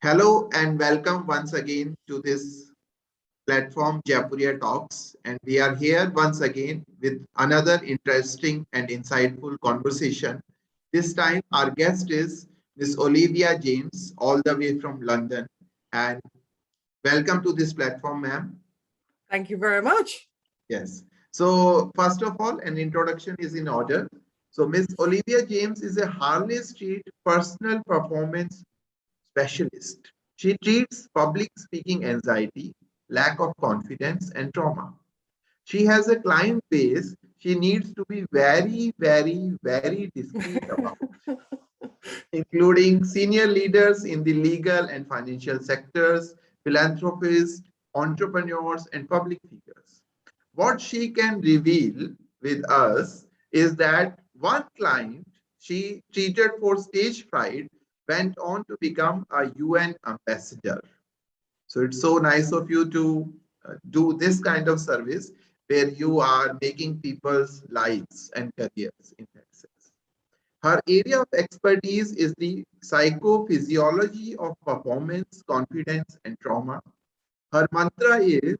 Hello and welcome once again to this platform Jaipuriya Talks. And we are here once again with another interesting and insightful conversation. This time, our guest is Miss Olivia James, all the way from London. And welcome to this platform, ma'am. Thank you very much. Yes. So, first of all, an introduction is in order. So, Miss Olivia James is a Harley Street personal performance specialist. She treats public speaking anxiety, lack of confidence, and trauma. She has a client base she needs to be very discreet about, including senior leaders in the legal and financial sectors, philanthropists, entrepreneurs, and public figures. What she can reveal with us is that one client she treated for stage fright went on to become a UN ambassador. So it's so nice of you to do this kind of service where you are making people's lives and careers in that sense. Her area of expertise is the psychophysiology of performance, confidence, and trauma. Her mantra is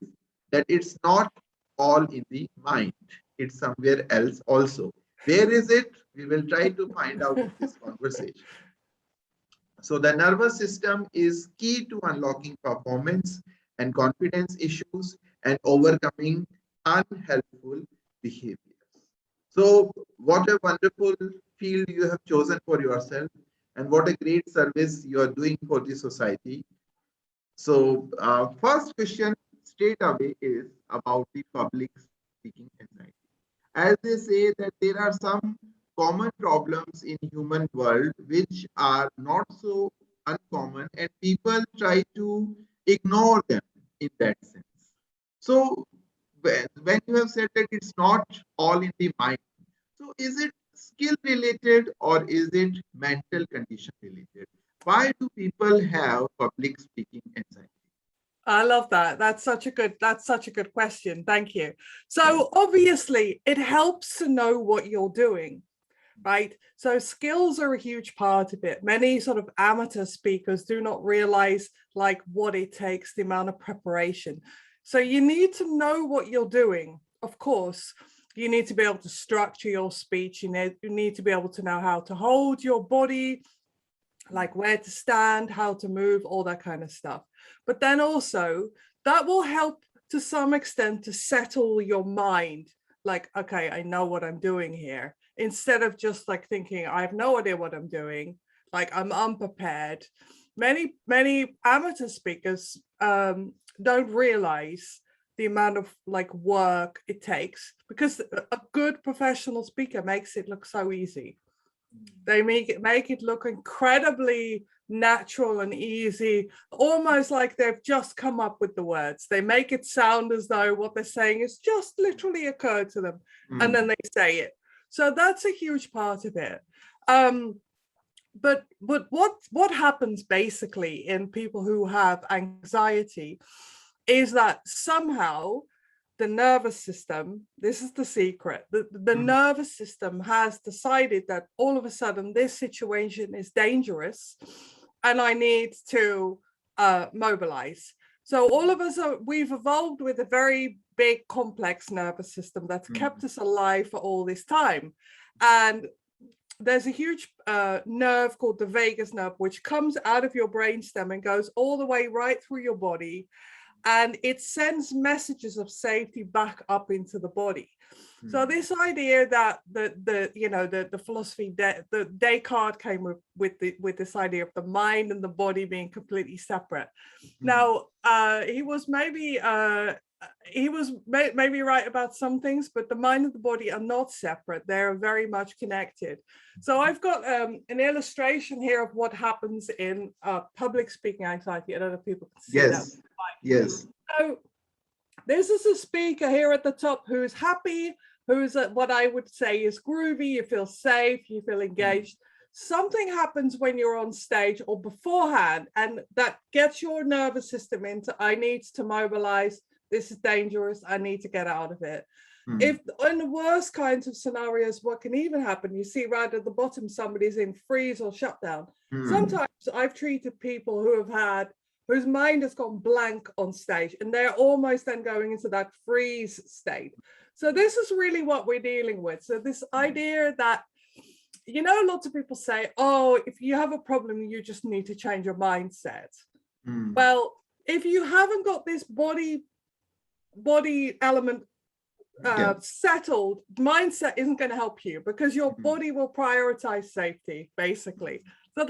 that it's not all in the mind, it's somewhere else also. Where is it? We will try to find out in this conversation. So the nervous system is key to unlocking performance and confidence issues and overcoming unhelpful behaviors. So what a wonderful field you have chosen for yourself and what a great service you are doing for the society. So first question straight away is about the public speaking anxiety. As they say that there are some common problems in human world which are not so uncommon and people try to ignore them in that sense. So when you have said that it's not all in the mind, so is it skill related or is it mental condition related? Why do people have public speaking anxiety? I love that. That's such a good question. Thank you. Yes. So obviously it helps to know what you're doing, right? So skills are a huge part of it. Many sort of amateur speakers do not realize like what it takes, the amount of preparation. So you need to know what you're doing. Of course, you need to be able to structure your speech. You need to be able to know how to hold your body, like where to stand, how to move, all that kind of stuff. But then also that will help to some extent to settle your mind. Like, okay, I know what I'm doing here. Instead of just like thinking, I have no idea what I'm doing, like I'm unprepared. Many amateur speakers don't realize the amount of like work it takes because a good professional speaker makes it look so easy. They make it look incredibly natural and easy, almost like they've just come up with the words. They make it sound as though what they're saying is just literally occurred to them, and then they say it. So that's a huge part of it. But what happens basically in people who have anxiety is that somehow the nervous system, this is the secret, the nervous system has decided that all of a sudden this situation is dangerous and I need to mobilize. So all of us we've evolved with a very big complex nervous system that's kept us alive for all this time. And there's a huge nerve called the vagus nerve, which comes out of your brainstem and goes all the way right through your body. And it sends messages of safety back up into the body. So this idea that the philosophy that the Descartes came with this idea of the mind and the body being completely separate. Now he was maybe right about some things, but the mind and the body are not separate. They're very much connected. So I've got an illustration here of what happens in public speaking anxiety. I don't know if people can see that. Yes. So this is a speaker here at the top who is happy, who's what I would say is groovy. You feel safe, you feel engaged. Something happens when you're on stage or beforehand, and that gets your nervous system into, I need to mobilize. This is dangerous. I need to get out of it. If in the worst kinds of scenarios, what can even happen? You see right at the bottom, somebody's in freeze or shutdown. Sometimes I've treated people whose mind has gone blank on stage, and they're almost then going into that freeze state. So this is really what we're dealing with. So this idea that, lots of people say, oh, if you have a problem, you just need to change your mindset. Well, if you haven't got this body element settled, mindset isn't going to help you, because your body will prioritize safety, basically. So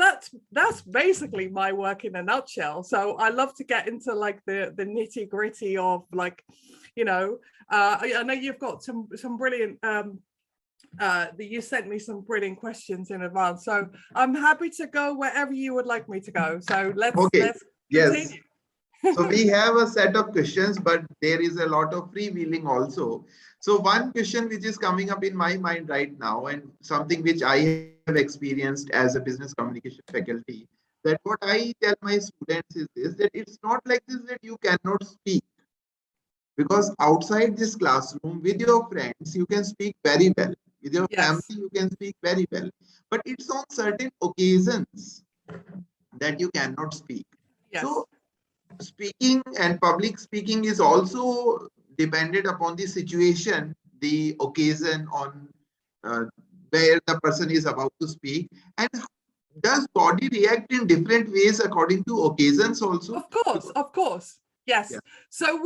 that's basically my work in a nutshell. So I love to get into like the nitty gritty of like, I know you've got some brilliant you sent me some brilliant questions in advance, so I'm happy to go wherever you would like me to go. So let's continue. Yes. So we have a set of questions, but there is a lot of freewheeling also. So one question which is coming up in my mind right now, and something which I have experienced as a business communication faculty, that what I tell my students is this, that it's not like this that you cannot speak. Because outside this classroom with your friends, you can speak very well. With your family, you can speak very well. But it's on certain occasions that you cannot speak. So speaking and public speaking is also dependent upon the situation, the occasion, on where the person is about to speak. And does body react in different ways according to occasions also? Of course. Yes. So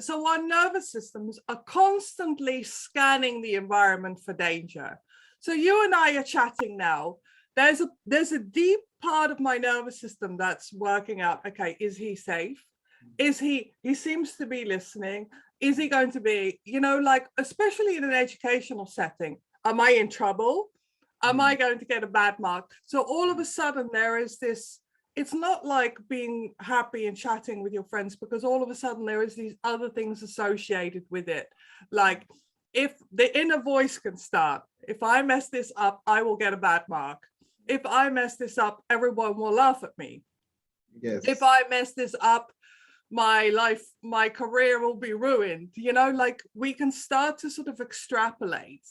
so our nervous systems are constantly scanning the environment for danger. So you and I are chatting now. There's a deep part of my nervous system that's working out, okay, is he safe? Is he seems to be listening? Is he going to be, like, especially in an educational setting, am I in trouble? Am I going to get a bad mark? So all of a sudden there is this, it's not like being happy and chatting with your friends, because all of a sudden there is these other things associated with it. Like, if the inner voice can start, if I mess this up, I will get a bad mark. If I mess this up, everyone will laugh at me. If I mess this up, my career will be ruined. Like, we can start to sort of extrapolate.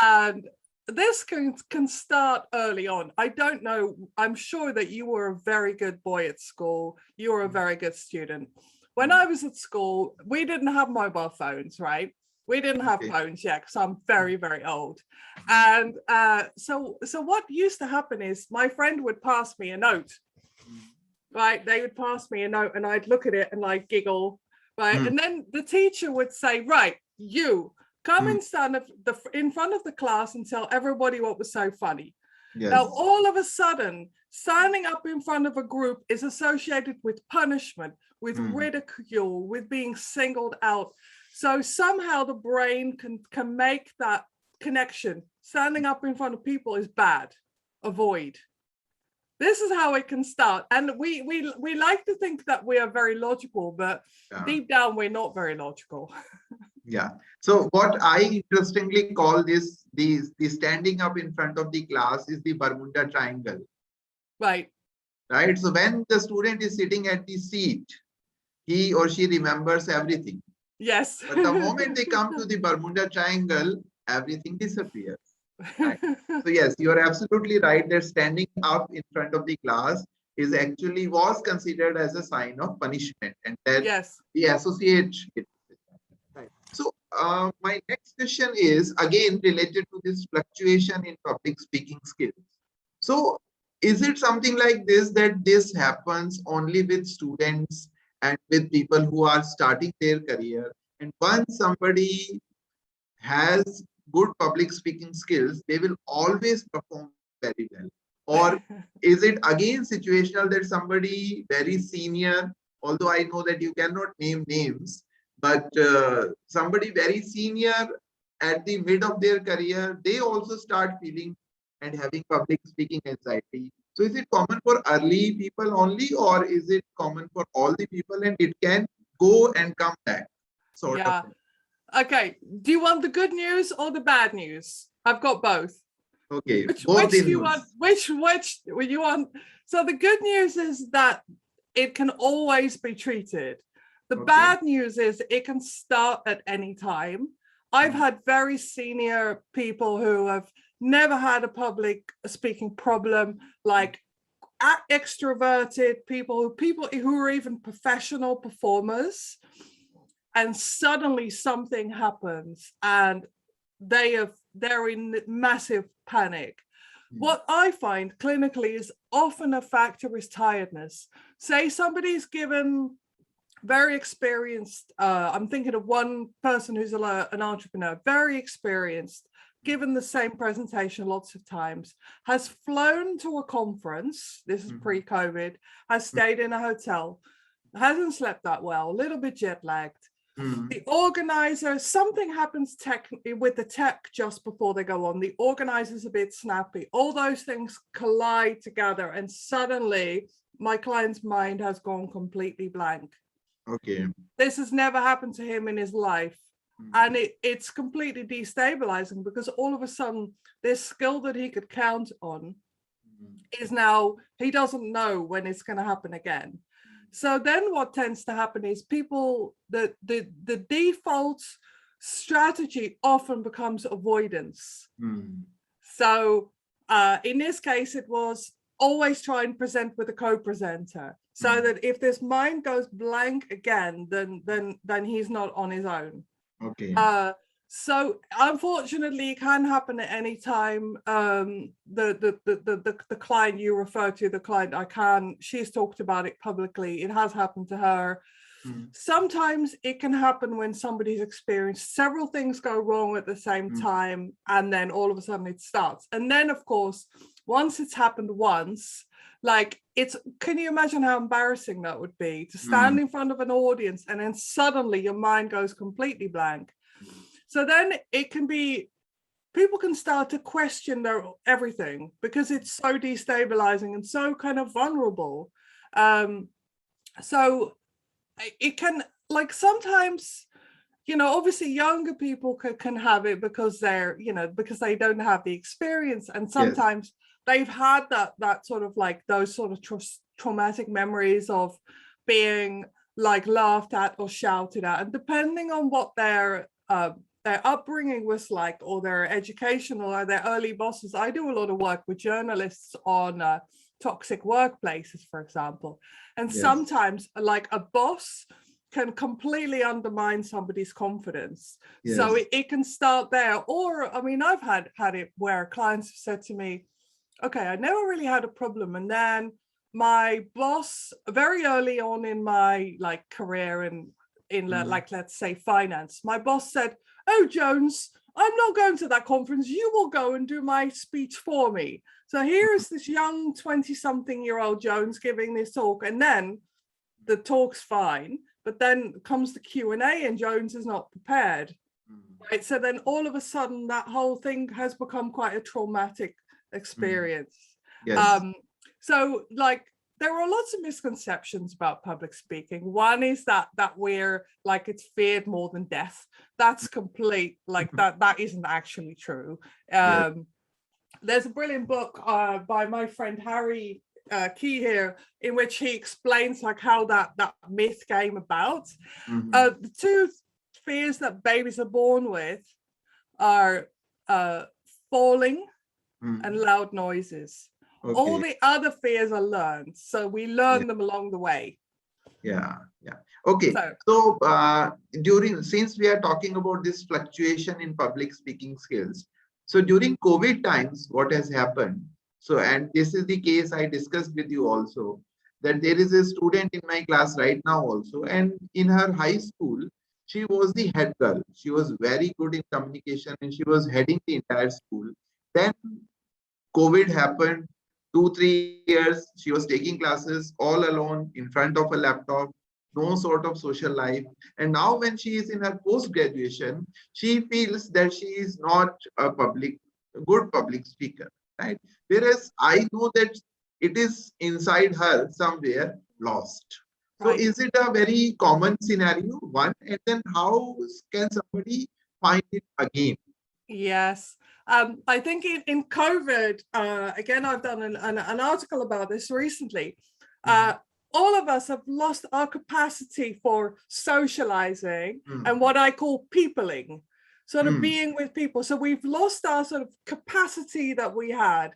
And this can start early on. I don't know. I'm sure that you were a very good boy at school. You were a very good student. When I was at school, we didn't have mobile phones, right? We didn't have phones yet, because I'm very, very old. And so what used to happen is my friend would pass me a note, right? They would pass me a note and I'd look at it and I'd giggle, right? And then the teacher would say, right, you come in front of the class and tell everybody what was so funny. Now, all of a sudden, standing up in front of a group is associated with punishment, with ridicule, with being singled out. So somehow the brain can make that connection. Standing up in front of people is bad. Avoid. This is how it can start. And we like to think that we are very logical, but deep down we're not very logical. So what I interestingly call the standing up in front of the class is the Bermuda Triangle. Right. So when the student is sitting at the seat, he or she remembers everything. But the moment they come to the Bermuda Triangle, everything disappears. Right? So yes, you are absolutely right that standing up in front of the class was considered as a sign of punishment, and that we associate it. Right. So my next question is again related to this fluctuation in public speaking skills. So is it something like this, that this happens only with students and with people who are starting their career, and once somebody has good public speaking skills, they will always perform very well? Or is it again situational that somebody very senior, although I know that you cannot name names, but somebody very senior at the mid of their career, they also start feeling and having public speaking anxiety? So is it common for early people only, or is it common for all the people, and it can go and come back? Sort of. Okay. Do you want the good news or the bad news? I've got both. Okay. Which do you want? Which you want? So the good news is that it can always be treated. The The Okay. bad news is it can start at any time. I've had very senior people who have never had a public speaking problem, like extroverted people who are even professional performers, and suddenly something happens and they're in massive panic. What I find clinically is often a factor is tiredness. Say somebody's given very experienced, I'm thinking of one person who's an entrepreneur, very experienced, given the same presentation lots of times, has flown to a conference, this is pre-COVID, has stayed in a hotel, hasn't slept that well, a little bit jet lagged. The organizer, something happens with the tech just before they go on. The organizer's a bit snappy. All those things collide together, and suddenly my client's mind has gone completely blank. Okay. This has never happened to him in his life. And it's completely destabilizing, because all of a sudden this skill that he could count on is now, he doesn't know when it's going to happen again. So then what tends to happen is people, the default strategy often becomes avoidance. So in this case, it was always try and present with a co-presenter, so that if this mind goes blank again, then he's not on his own. Okay. So unfortunately, it can happen at any time. The client you refer to, the client she's talked about it publicly. It has happened to her. Sometimes it can happen when somebody's experienced several things go wrong at the same time, and then all of a sudden it starts. And then, of course, once it's happened once, like can you imagine how embarrassing that would be to stand in front of an audience and then suddenly your mind goes completely blank? So then it can be, people can start to question their everything, because it's so destabilizing and so kind of vulnerable. So it can, like, sometimes, obviously younger people can have it because they're, because they don't have the experience. And sometimes they've had that sort of like those sort of traumatic memories of being like laughed at or shouted at. And depending on what their upbringing was like, or their educational or their early bosses. I do a lot of work with journalists on toxic workplaces, for example. And sometimes like a boss can completely undermine somebody's confidence. So it can start there. Or, I mean, I've had it where clients have said to me, okay, I never really had a problem. And then my boss, very early on in my like career in like, let's say finance, my boss said, "Oh, Jones, I'm not going to that conference. You will go and do my speech for me." So here is this young 20-something-year-old Jones giving this talk, and then the talk's fine, but then comes the Q&A and Jones is not prepared. Right? So then all of a sudden that whole thing has become quite a traumatic experience. So like, there are lots of misconceptions about public speaking. One is that we're like, it's feared more than death. That's complete, like that isn't actually true. There's a brilliant book by my friend Harry Key here, in which he explains like how that myth came about. The two fears that babies are born with are falling and loud noises. All the other fears are learned, so we learn them along the way. Okay, so since we are talking about this fluctuation in public speaking skills, so during COVID times, what has happened? So, and this is the case I discussed with you also, that there is a student in my class right now also, and in her high school, she was the head girl. She was very good in communication and she was heading the entire school. Then COVID happened. 2-3 years, she was taking classes all alone in front of a laptop, no sort of social life. And now when she is in her post-graduation, she feels that she is not a good public speaker, right? Whereas I know that it is inside her somewhere lost. So is it a very common scenario, one? And then how can somebody find it again? Yes. I think in COVID, again, I've done an article about this recently. all of us have lost our capacity for socializing and what I call peopling, sort of being with people. So we've lost our sort of capacity that we had.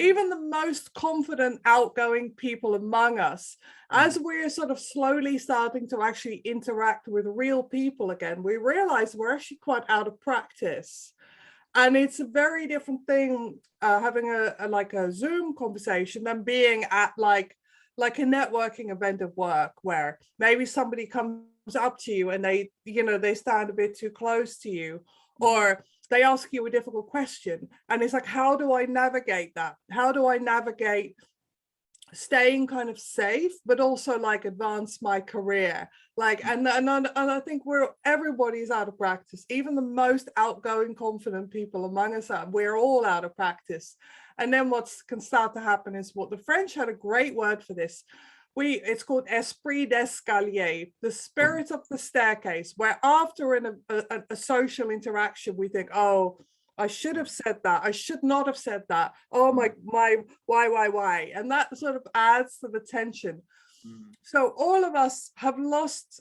Even the most confident, outgoing people among us, as we're sort of slowly starting to actually interact with real people again, we realize we're actually quite out of practice. And it's a very different thing having a Zoom conversation than being at like a networking event of work, where maybe somebody comes up to you and they stand a bit too close to you, or they ask you a difficult question, and it's like, how do I navigate that? How do I navigate staying kind of safe, but also like advance my career? Like, and I think everybody's out of practice. Even the most outgoing, confident people among us, we're all out of practice. And then what can start to happen is what the French had a great word for this. It's called esprit d'escalier, the spirit of the staircase, where after a social interaction, we think, oh, I should have said that. I should not have said that. Oh my, why? And that sort of adds to the tension. So all of us have lost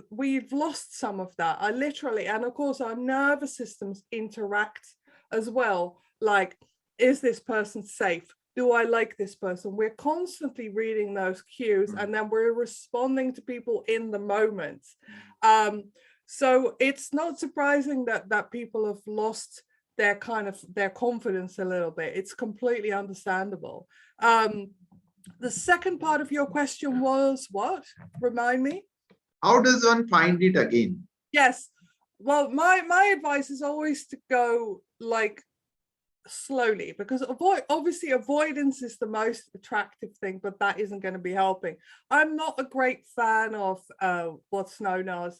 we've lost some of that. I literally, and of course our nervous systems interact as well. Like, is this person safe? Do I like this person? We're constantly reading those cues, and then we're responding to people in the moment. So it's not surprising that people have lost their confidence a little bit. It's completely understandable. The second part of your question was what? Remind me. How does one find it again? Yes. Well, my advice is always to go like slowly, because avoidance is the most attractive thing, but that isn't going to be helping. I'm not a great fan of what's known as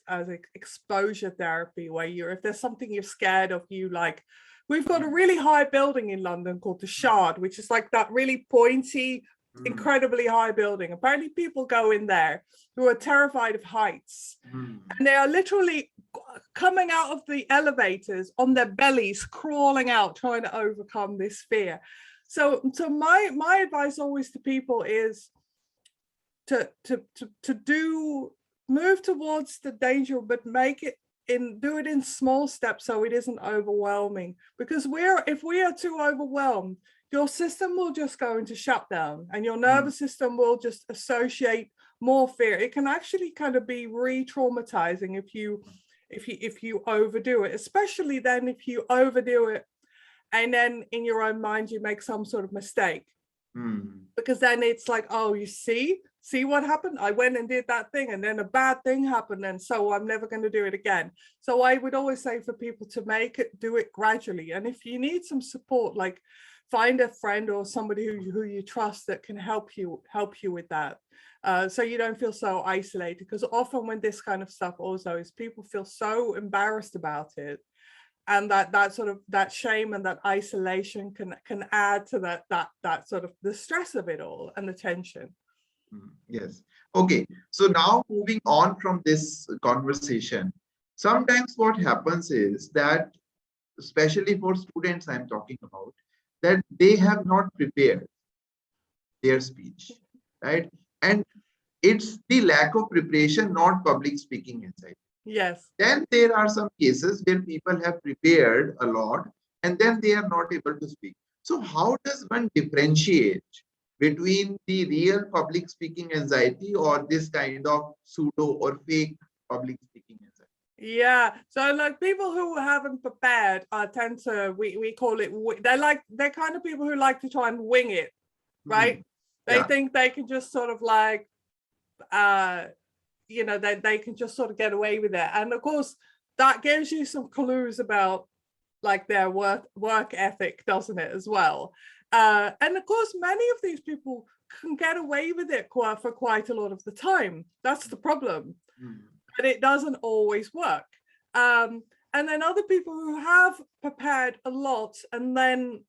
exposure therapy, where if there's something you're scared of, we've got a really high building in London called the Shard, which is like that really pointy, incredibly high building. Apparently people go in there who are terrified of heights, and they are literally coming out of the elevators on their bellies, crawling out, trying to overcome this fear. So my advice always to people is to move towards the danger, but do it in small steps, so it isn't overwhelming. Because if we are too overwhelmed, your system will just go into shutdown, and your nervous system will just associate more fear. It can actually kind of be re-traumatizing if you overdo it, especially then if you overdo it and then in your own mind you make some sort of mistake. Because then it's like, oh, you see what happened? I went and did that thing, and then a bad thing happened, and so I'm never going to do it again. So I would always say for people to do it gradually. And if you need some support, like find a friend or somebody who you trust that can help you with that. So you don't feel so isolated, because often when this kind of stuff also is, people feel so embarrassed about it, and that shame and that isolation can add to that sort of the stress of it all and the tension. Yes. Okay. So now moving on from this conversation, sometimes what happens is that, especially for students I'm talking about, that they have not prepared their speech, right? And it's the lack of preparation, not public speaking anxiety. Yes. Then there are some cases where people have prepared a lot and then they are not able to speak. So how does one differentiate between the real public speaking anxiety or this kind of pseudo or fake public speaking anxiety? Yeah, so like people who haven't prepared tend to, we call it, they're kind of people who like to try and wing it, right? They think they can just sort of like, they can just sort of get away with it. And of course, that gives you some clues about like their work ethic, doesn't it, as well? And of course, many of these people can get away with it for quite a lot of the time. That's the problem. But it doesn't always work. And then other people who have prepared a lot and then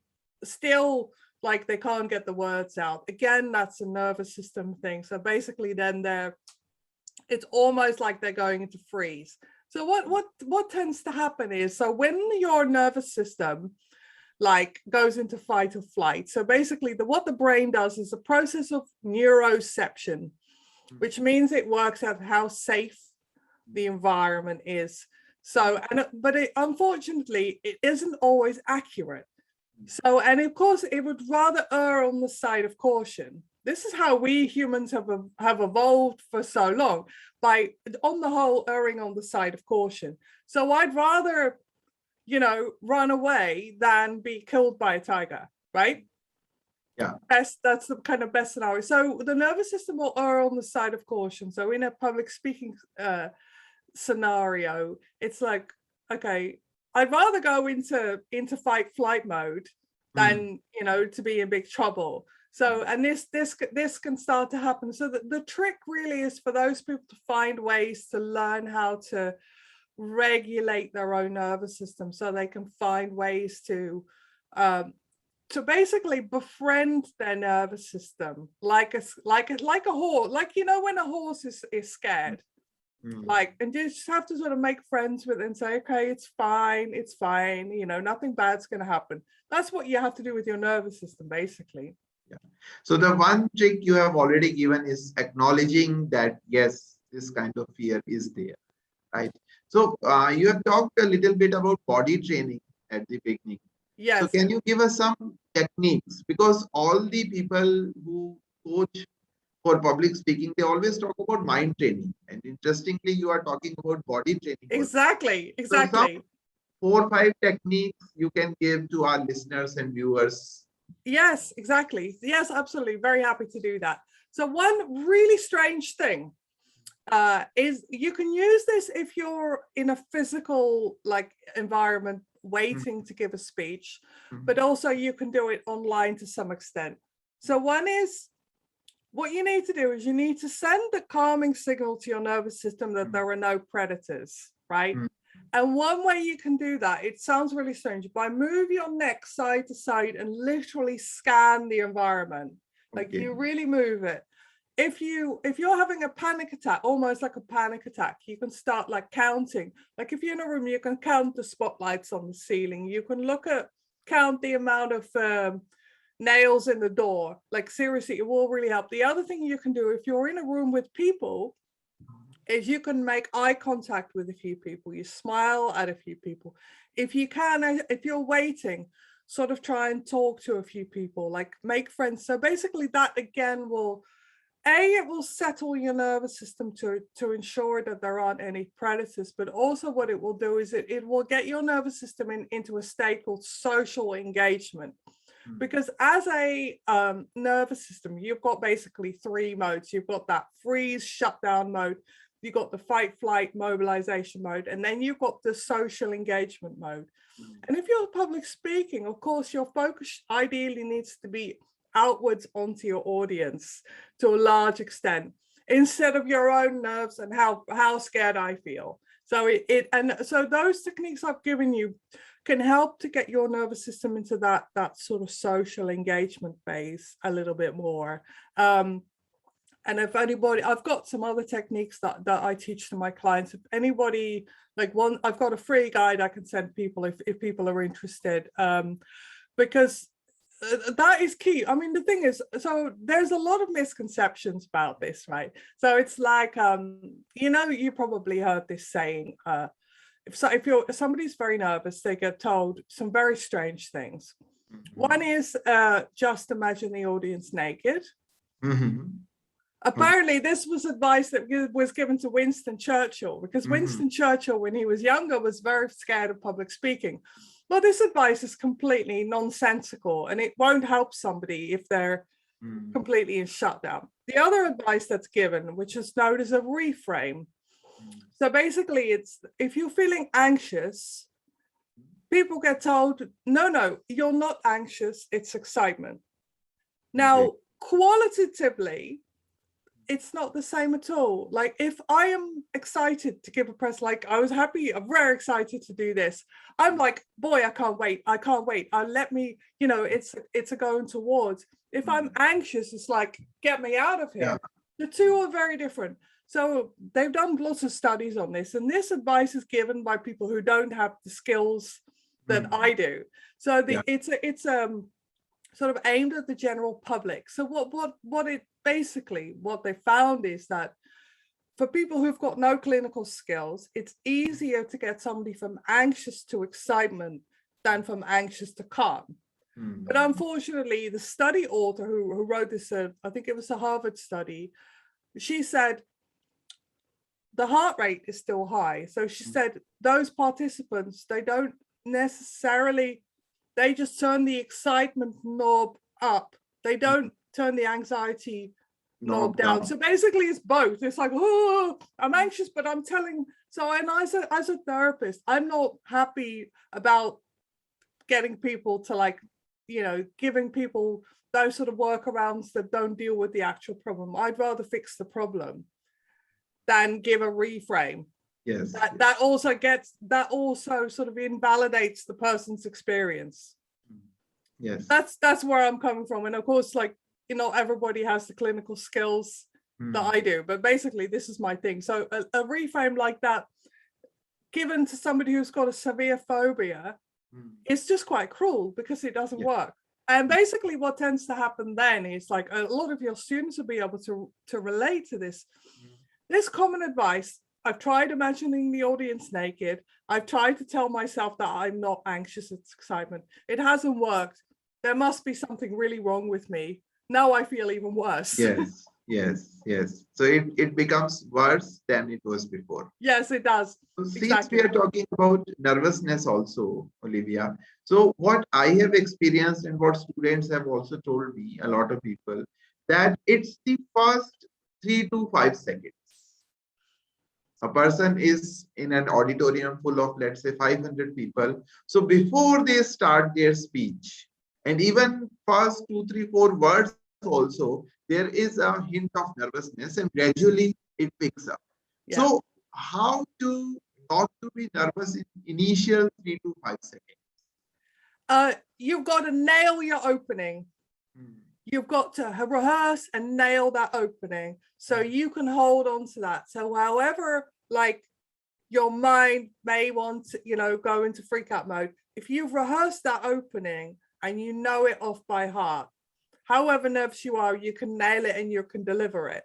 still like they can't get the words out. Again, that's a nervous system thing. So basically then it's almost like they're going into freeze. So what tends to happen is, so when your nervous system like goes into fight or flight, so basically what the brain does is a process of neuroception. which means it works out how safe the environment is. So, but unfortunately, it isn't always accurate. So, and of course, it would rather err on the side of caution. This is how we humans have evolved for so long, by, on the whole, erring on the side of caution. So I'd rather, run away than be killed by a tiger, right? Yeah. That's the kind of best scenario. So the nervous system will err on the side of caution. So in a public speaking scenario, it's like, okay, I'd rather go into fight flight mode than to be in big trouble. So, and this can start to happen. So the trick really is for those people to find ways to learn how to regulate their own nervous system, so they can find ways to basically befriend their nervous system, like a horse, like when a horse is scared. Like, and you just have to sort of make friends with it and say, okay, it's fine, nothing bad's going to happen. That's what you have to do with your nervous system, basically. Yeah. So the one trick you have already given is acknowledging that, yes, this kind of fear is there, right? So you have talked a little bit about body training at the beginning. Yes. So can you give us some techniques? Because all the people who coach for public speaking, they always talk about mind training. And interestingly, you are talking about body training. Exactly. So 4 or 5 techniques you can give to our listeners and viewers. Yes, exactly. Yes, absolutely. Very happy to do that. So one really strange thing is you can use this if you're in a physical environment waiting to give a speech, but also you can do it online to some extent. So one is, what you need to do is you need to send a calming signal to your nervous system that there are no predators, right? And one way you can do that, it sounds really strange, by move your neck side to side and literally scan the environment. Like you really move it. If you're having a panic attack, almost like a panic attack, you can start counting. Like if you're in a room, you can count the spotlights on the ceiling. You can count the amount of nails in the door. Like seriously, it will really help. The other thing you can do if you're in a room with people is you can make eye contact with a few people. You smile at a few people. If you can, if you're waiting, sort of try and talk to a few people, like make friends. So basically that again will, it will settle your nervous system to ensure that there aren't any predators, but also what it will do is it will get your nervous system into a state called social engagement. Because as a nervous system, you've got basically 3 modes. You've got that freeze, shutdown mode, you've got the fight, flight, mobilization mode, and then you've got the social engagement mode. And if you're public speaking, of course, your focus ideally needs to be outwards onto your audience to a large extent, instead of your own nerves and how scared I feel. So so those techniques I've given you can help to get your nervous system into that sort of social engagement phase a little bit more. And if anybody, I've got some other techniques that I teach to my clients. If anybody I've got a free guide I can send people if people are interested, because that is key. I mean, the thing is, so there's a lot of misconceptions about this, right? So it's like, you probably heard this saying, if somebody's very nervous, they get told some very strange things. One is just imagine the audience naked. Apparently, this was advice that was given to Winston Churchill, because Winston Churchill, when he was younger, was very scared of public speaking. Well, this advice is completely nonsensical, and it won't help somebody if they're completely in shutdown. The other advice that's given, which is known as a reframe. So basically, it's if you're feeling anxious, people get told, no, you're not anxious, it's excitement. Now, qualitatively, it's not the same at all. Like if I am excited to give a press, like I'm very excited to do this. I'm like, boy, I can't wait. Let me, it's a going towards. If I'm anxious, it's like, get me out of here. Yeah. The two are very different. So they've done lots of studies on this, and this advice is given by people who don't have the skills that I do. So sort of aimed at the general public. So what they found is that for people who've got no clinical skills, it's easier to get somebody from anxious to excitement than from anxious to calm. But unfortunately, the study author who wrote this, I think it was a Harvard study, she said the heart rate is still high. So she said those participants, they don't necessarily, they just turn the excitement knob up. They don't turn the anxiety knob down. So basically it's both. It's like, oh, I'm anxious, but I'm telling. So, and as a therapist, I'm not happy about getting people to, like, you know, giving people those sort of workarounds that don't deal with the actual problem. I'd rather fix the problem than give a reframe. Yes. That also sort of invalidates the person's experience. Yes. That's where I'm coming from. And of course, like, you know, everybody has the clinical skills that I do, but basically this is my thing. So a reframe like that given to somebody who's got a severe phobia, it's just quite cruel because it doesn't work. And basically what tends to happen then is, like, a lot of your students will be able to relate to this. This common advice, I've tried imagining the audience naked. I've tried to tell myself that I'm not anxious, it's excitement. It hasn't worked. There must be something really wrong with me. Now I feel even worse. Yes, yes, yes. So it becomes worse than it was before. Yes, it does. So since Exactly. we are talking about nervousness also, Olivia, so what I have experienced and what students have also told me, a lot of people, that it's the first 3 to 5 seconds. A person is in an auditorium full of, let's say, 500 people. So before they start their speech, and even first 2, 3, 4 words also, there is a hint of nervousness, and gradually it picks up. Yeah. So how to not to be nervous in initial 3 to 5 seconds? You've got to nail your opening. You've got to rehearse and nail that opening so you can hold on to that. So however, like, your mind may want to, you know, go into freak out mode, if you've rehearsed that opening and you know it off by heart, however nervous you are, you can nail it and you can deliver it.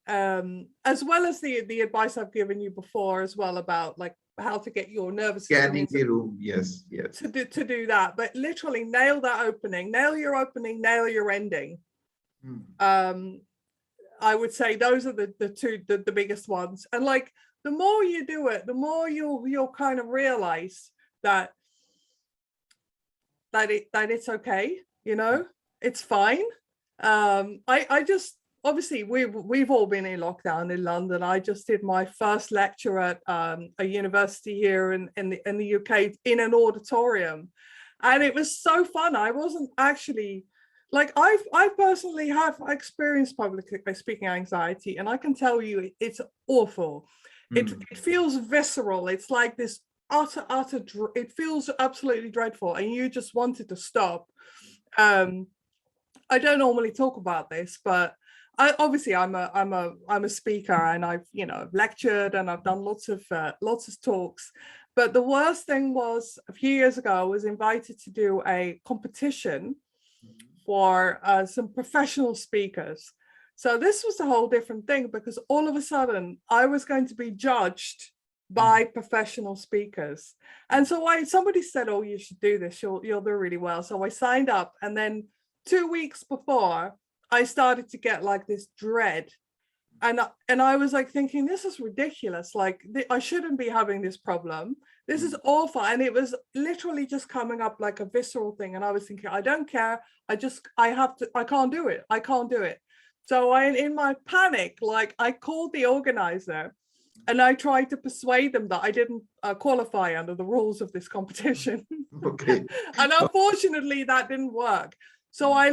As well as the advice I've given you before as well about, like, how to get your nervous system Scanning the room, yes, yes. to do that, but literally nail that opening, nail your opening, nail your ending. I would say those are the two the biggest ones. And, like, the more you do it, the more you'll kind of realize that it's okay, you know, it's fine. I just, obviously we've all been in lockdown in London. I just did my first lecture at a university here in the UK in an auditorium, and it was so fun. I wasn't actually, like, I personally have experienced public speaking anxiety, and I can tell you it's awful. It feels visceral. It's like this utter it feels absolutely dreadful, and you just wanted to stop. I don't normally talk about this, but I'm a speaker, and I've, you know, lectured and I've done lots of talks. But the worst thing was, a few years ago, I was invited to do a competition for some professional speakers. So this was a whole different thing, because all of a sudden I was going to be judged by professional speakers. And so somebody said, oh, you should do this, you'll do really well. So I signed up, and then 2 weeks before, I started to get, like, this dread, and I was, like, thinking, this is ridiculous. Like, I shouldn't be having this problem. This is awful. And it was literally just coming up like a visceral thing. And I was thinking, I don't care. I can't do it. I can't do it. So in my panic, like, I called the organizer and I tried to persuade them that I didn't qualify under the rules of this competition. Okay. And unfortunately that didn't work. So I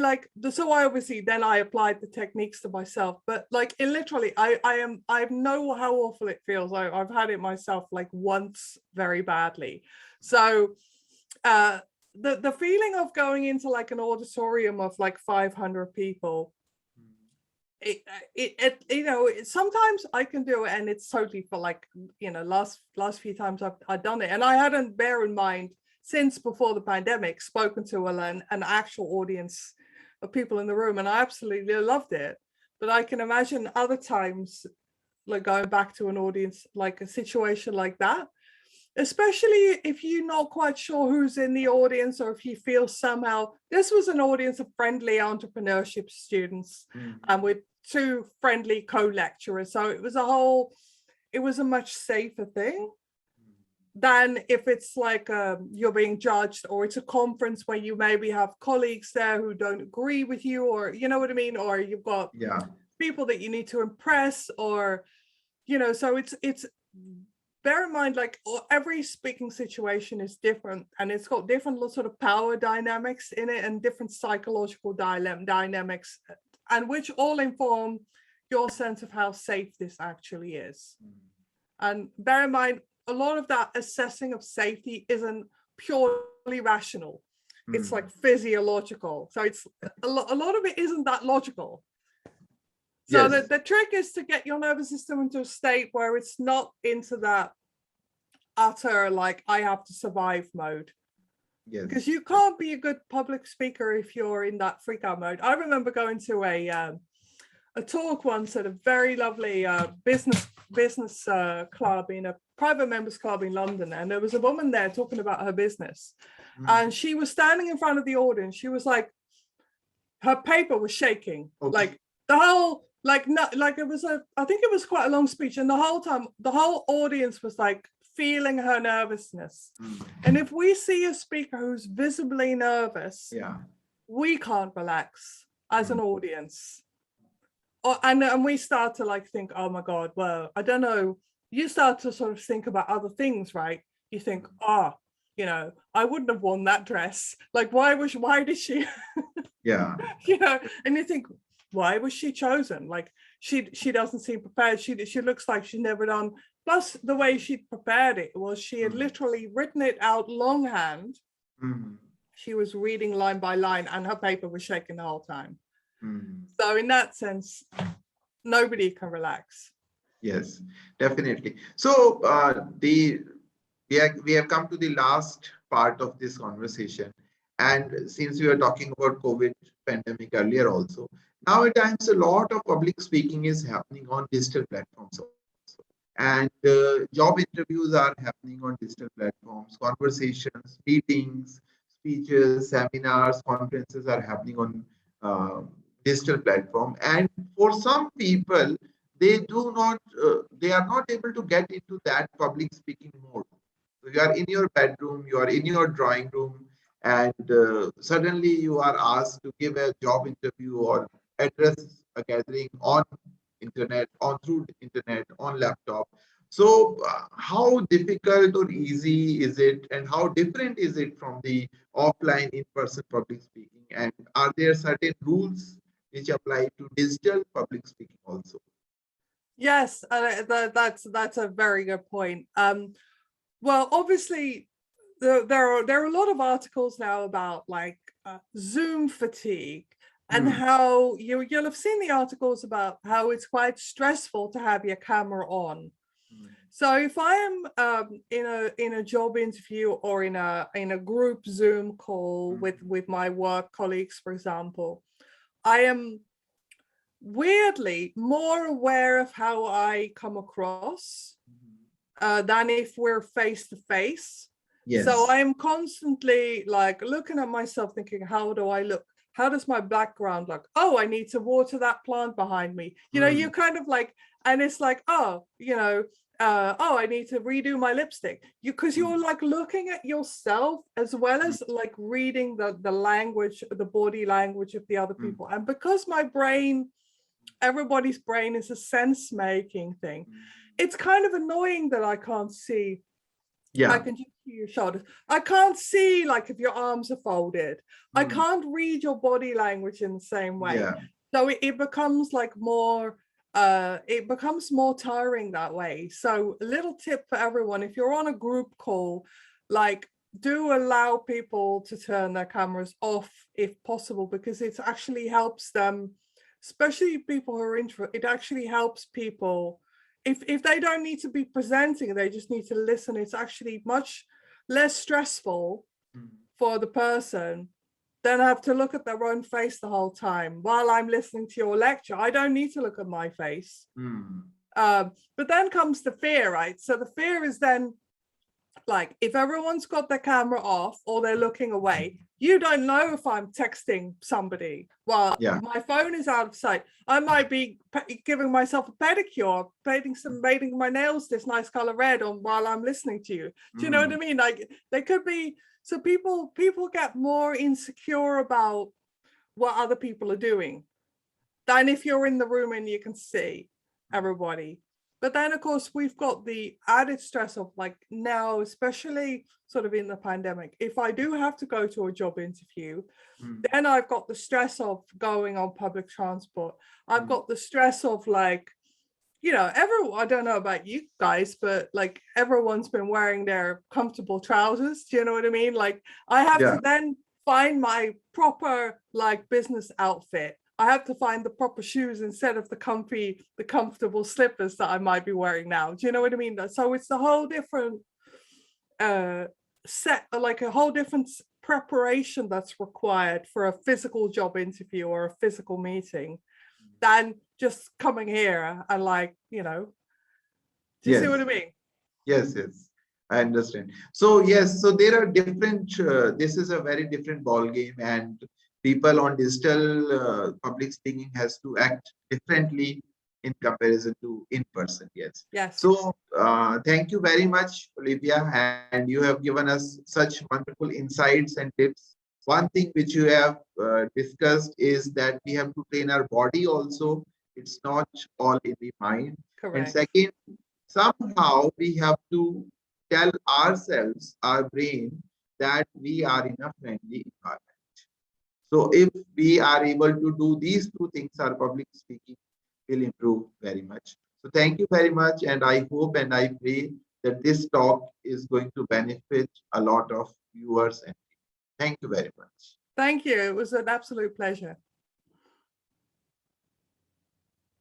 obviously then I applied the techniques to myself, but, like, it literally, I know how awful it feels. I've had it myself, like, once very badly. So the feeling of going into, like, an auditorium of, like, 500 people, it you know, sometimes I can do it, and it's totally for, like, you know, last few times I've done it, and I hadn't bear in mind since before the pandemic, spoken to an actual audience of people in the room, and I absolutely loved it. But I can imagine other times, like going back to an audience, like a situation like that, especially if you're not quite sure who's in the audience, or if you feel somehow this was an audience of friendly entrepreneurship students and with two friendly co-lecturers. So it was a much safer thing than if it's like you're being judged, or it's a conference where you maybe have colleagues there who don't agree with you, or you know what I mean, or you've got people that you need to impress, or so it's bear in mind, like every speaking situation is different, and it's got different sort of power dynamics in it, and different psychological dynamics, and which all inform your sense of how safe this actually is. And bear in mind, a lot of that assessing of safety isn't purely rational. It's like physiological. So it's a lot of it isn't that logical. So the trick is to get your nervous system into a state where it's not into that utter, like, I have to survive mode. Because you can't be a good public speaker if you're in that freak out mode. I remember going to a talk once at a very lovely business club, in a private members club in London, and there was a woman there talking about her business, and she was standing in front of the audience. She was like, her paper was shaking, like the whole, like, not like it was I think it was quite a long speech, and the whole time the whole audience was like feeling her nervousness. And if we see a speaker who's visibly nervous, we can't relax as an audience. And we start to like think, oh my God, well, I don't know. You start to sort of think about other things, right? You think, I wouldn't have worn that dress. Like, why did she? And you think, why was she chosen? Like, she doesn't seem prepared. She looks like she's never done. Plus, the way she prepared it was she had literally written it out longhand. She was reading line by line, and her paper was shaking the whole time. So in that sense, nobody can relax. Yes, definitely. So we have come to the last part of this conversation, and since we were talking about COVID pandemic earlier also, nowadays a lot of public speaking is happening on digital platforms also, and job interviews are happening on digital platforms, conversations, meetings, speeches, seminars, conferences are happening on digital platform. And for some people, they are not able to get into that public speaking mode. So you are in your bedroom, you are in your drawing room, and suddenly you are asked to give a job interview or address a gathering on internet, through internet, on laptop. So how difficult or easy is it, and how different is it from the offline in-person public speaking? And are there certain rules which apply to digital public speaking also? Yes, that's a very good point. Well, obviously, there are a lot of articles now about like Zoom fatigue, and how you'll have seen the articles about how it's quite stressful to have your camera on. So if I am in a job interview, or in a group Zoom call with my work colleagues, for example, I am weirdly more aware of how I come across than if we're face to face. So I'm constantly like looking at myself thinking, how do I look? How does my background look? Oh, I need to water that plant behind me. You kind of like, and it's like, oh, I need to redo my lipstick. Because you're like looking at yourself as well as like reading the language, the body language of the other people. And because my brain, everybody's brain is a sense-making thing, it's kind of annoying that I can't see. I can just see your shoulders. I can't see like if your arms are folded. I can't read your body language in the same way. So it becomes like more it becomes more tiring that way. So a little tip for everyone: if you're on a group call, like, do allow people to turn their cameras off if possible, because it actually helps them, especially people who are introverted. It actually helps people if they don't need to be presenting, they just need to listen. It's actually much less stressful for the person, then I have to look at their own face the whole time while I'm listening to your lecture. I don't need to look at my face. But then comes the fear, right? So the fear is then like, if everyone's got their camera off or they're looking away, you don't know if I'm texting somebody while my phone is out of sight. I might be giving myself a pedicure, painting my nails this nice color red on while I'm listening to you. Do you know what I mean? Like, they could be, so people get more insecure about what other people are doing than if you're in the room and you can see everybody. But then, of course, we've got the added stress of, like, now, especially sort of in the pandemic, if I do have to go to a job interview, then I've got the stress of going on public transport. I've got the stress of, like, you know, I don't know about you guys, but like, everyone's been wearing their comfortable trousers. Do you know what I mean? Like, I have to then find my proper, like, business outfit. I have to find the proper shoes instead of the comfortable slippers that I might be wearing now. Do you know what I mean? So it's a whole different like a whole different preparation that's required for a physical job interview or a physical meeting than just coming here and, like, you know, do you see what I mean? Yes, I understand. So yes, so there are different, this is a very different ball game, and people on digital public speaking has to act differently in comparison to in person. Yes. So thank you very much, Olivia, and you have given us such wonderful insights and tips. One thing which you have discussed is that we have to train our body also. It's not all in the mind. Correct. And second, somehow we have to tell ourselves, our brain, that we are in a friendly environment. So if we are able to do these two things, our public speaking will improve very much. So thank you very much. And I hope and I pray that this talk is going to benefit a lot of viewers. And thank you very much. Thank you. It was an absolute pleasure.